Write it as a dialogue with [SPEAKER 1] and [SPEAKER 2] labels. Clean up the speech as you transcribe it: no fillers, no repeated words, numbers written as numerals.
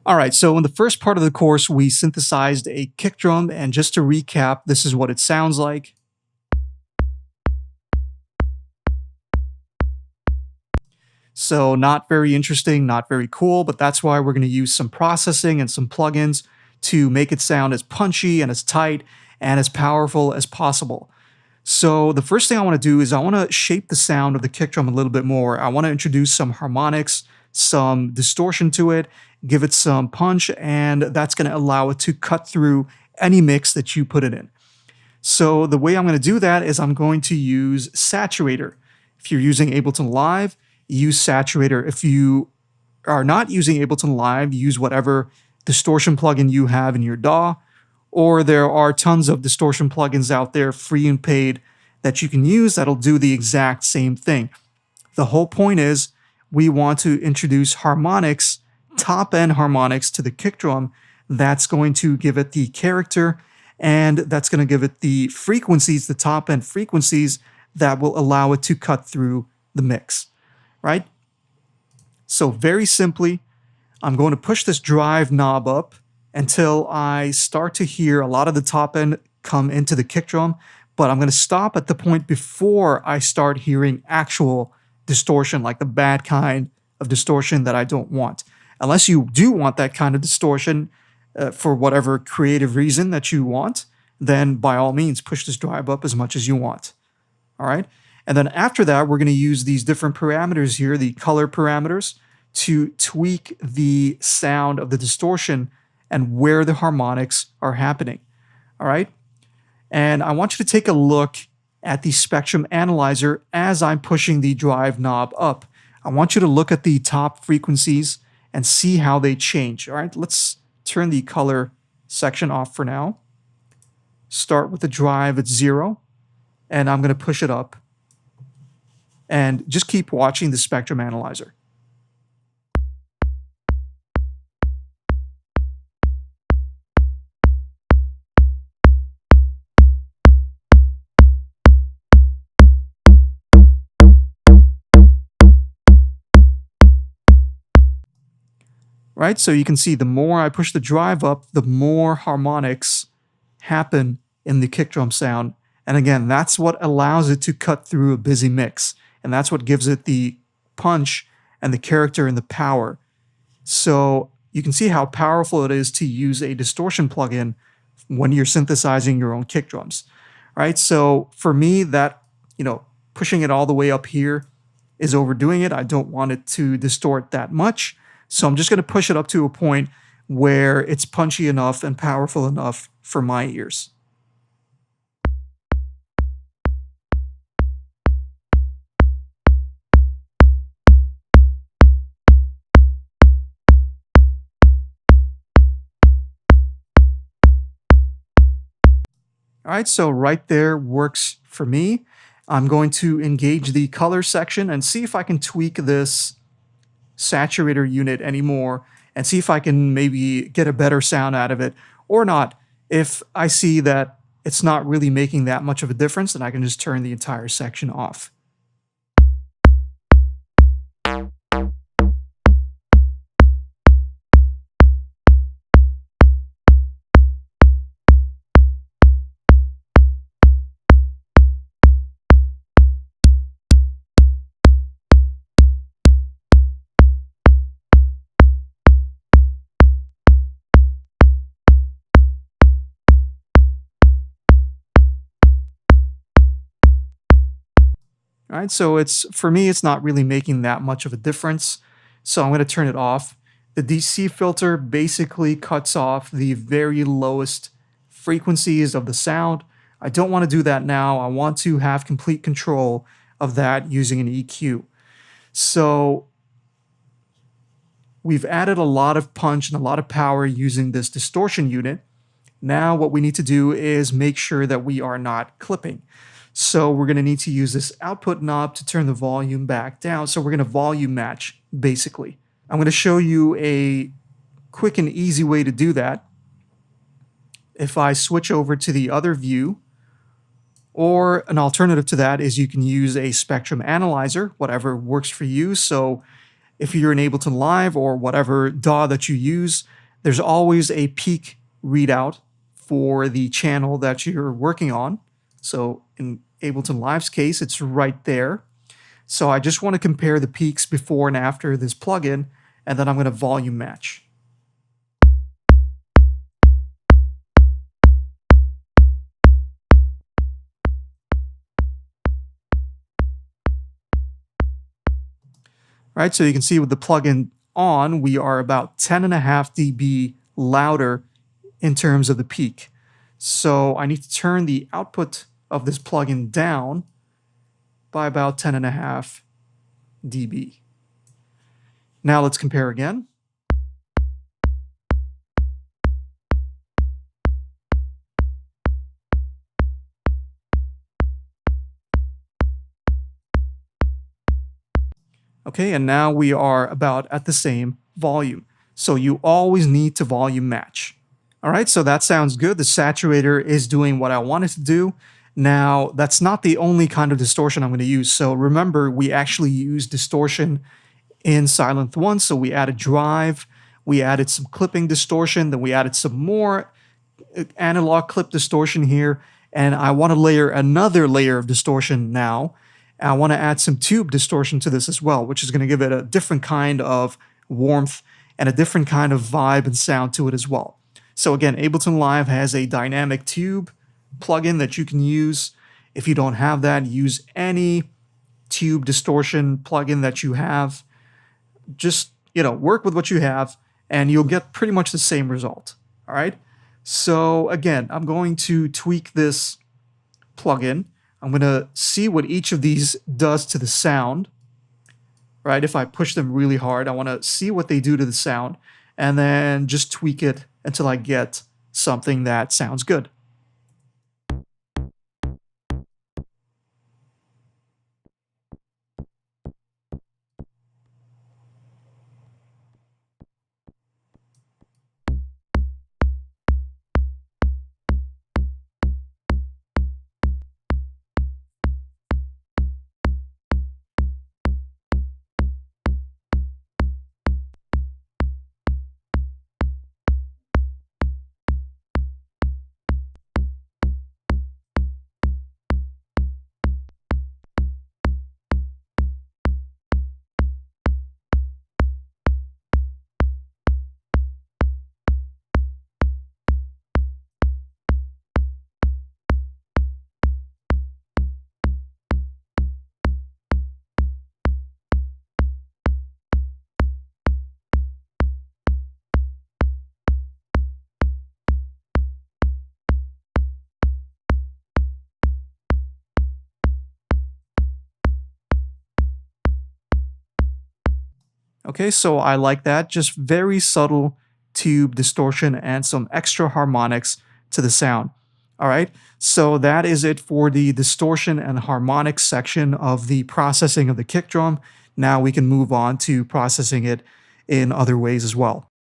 [SPEAKER 1] All right, so in the first part of the course, we synthesized a kick drum, and just to recap, this is what it sounds like. So not very interesting, not very cool, but that's why we're going to use some processing and some plugins to make it sound as punchy and as tight and as powerful as possible. So the first thing I want to do is I want to shape the sound of the kick drum a little bit more. I want to introduce some harmonics, some distortion to it, give it some punch, and that's going to allow it to cut through any mix that you put it in. So the way I'm going to do that is I'm going to use Saturator. If you're using Ableton Live, use Saturator. If you are not using Ableton Live, use whatever distortion plugin you have in your DAW, or there are tons of distortion plugins out there, free and paid, that you can use that'll do the exact same thing. The whole point is we want to introduce harmonics, top-end harmonics to the kick drum. That's going to give it the character, and that's going to give it the frequencies, the top-end frequencies that will allow it to cut through the mix, right? So very simply, I'm going to push this drive knob up until I start to hear a lot of the top end come into the kick drum, but I'm going to stop at the point before I start hearing actual distortion, like the bad kind of distortion that I don't want. Unless you do want that kind of distortion for whatever creative reason that you want, then by all means, push this drive up as much as you want. All right. And then after that, we're going to use these different parameters here, the color parameters, to tweak the sound of the distortion and where the harmonics are happening. All right. And I want you to take a look at the spectrum analyzer as I'm pushing the drive knob up. I want you to look at the top frequencies and see how they change. All right. Let's turn the color section off for now. Start with the drive at 0, and I'm going to push it up. And just keep watching the spectrum analyzer. Right, so you can see the more I push the drive up, the more harmonics happen in the kick drum sound. And again, that's what allows it to cut through a busy mix. And that's what gives it the punch and the character and the power. So you can see how powerful it is to use a distortion plugin when you're synthesizing your own kick drums, right? So for me, that, pushing it all the way up here is overdoing it. I don't want it to distort that much. So I'm just going to push it up to a point where it's punchy enough and powerful enough for my ears. All right, so right there works for me. I'm going to engage the color section and see if I can tweak this saturator unit anymore and see if I can maybe get a better sound out of it or not. If I see that it's not really making that much of a difference, then I can just turn the entire section off. All right, so for me, it's not really making that much of a difference. So I'm going to turn it off. The DC filter basically cuts off the very lowest frequencies of the sound. I don't want to do that now. I want to have complete control of that using an EQ. So we've added a lot of punch and a lot of power using this distortion unit. Now what we need to do is make sure that we are not clipping. So we're going to need to use this output knob to turn the volume back down. So we're going to volume match, basically. I'm going to show you a quick and easy way to do that. If I switch over to the other view, or an alternative to that is you can use a spectrum analyzer, whatever works for you. So if you're in Ableton Live or whatever DAW that you use, there's always a peak readout for the channel that you're working on. So in Ableton Live's case, it's right there. So I just want to compare the peaks before and after this plugin, and then I'm going to volume match. Right, so you can see with the plugin on, we are about 10.5 dB louder in terms of the peak. So I need to turn the output of this plugin down by about 10.5 dB. Now let's compare again. Okay, and now we are about at the same volume. So you always need to volume match. All right, so that sounds good. The saturator is doing what I want it to do. Now, that's not the only kind of distortion I'm going to use. So remember, we actually use distortion in Silent 1. So we added drive, we added some clipping distortion, then we added some more analog clip distortion here, and I want to layer another layer of distortion now. I want to add some tube distortion to this as well, which is going to give it a different kind of warmth and a different kind of vibe and sound to it as well. So again, Ableton Live has a dynamic tube plugin that you can use. If you don't have that, use any tube distortion plugin that you have. Just, work with what you have and you'll get pretty much the same result. All right. So again, I'm going to tweak this plugin. I'm going to see what each of these does to the sound, right? If I push them really hard, I want to see what they do to the sound and then just tweak it until I get something that sounds good. Okay, so I like that. Just very subtle tube distortion and some extra harmonics to the sound. All right, so that is it for the distortion and harmonics section of the processing of the kick drum. Now we can move on to processing it in other ways as well.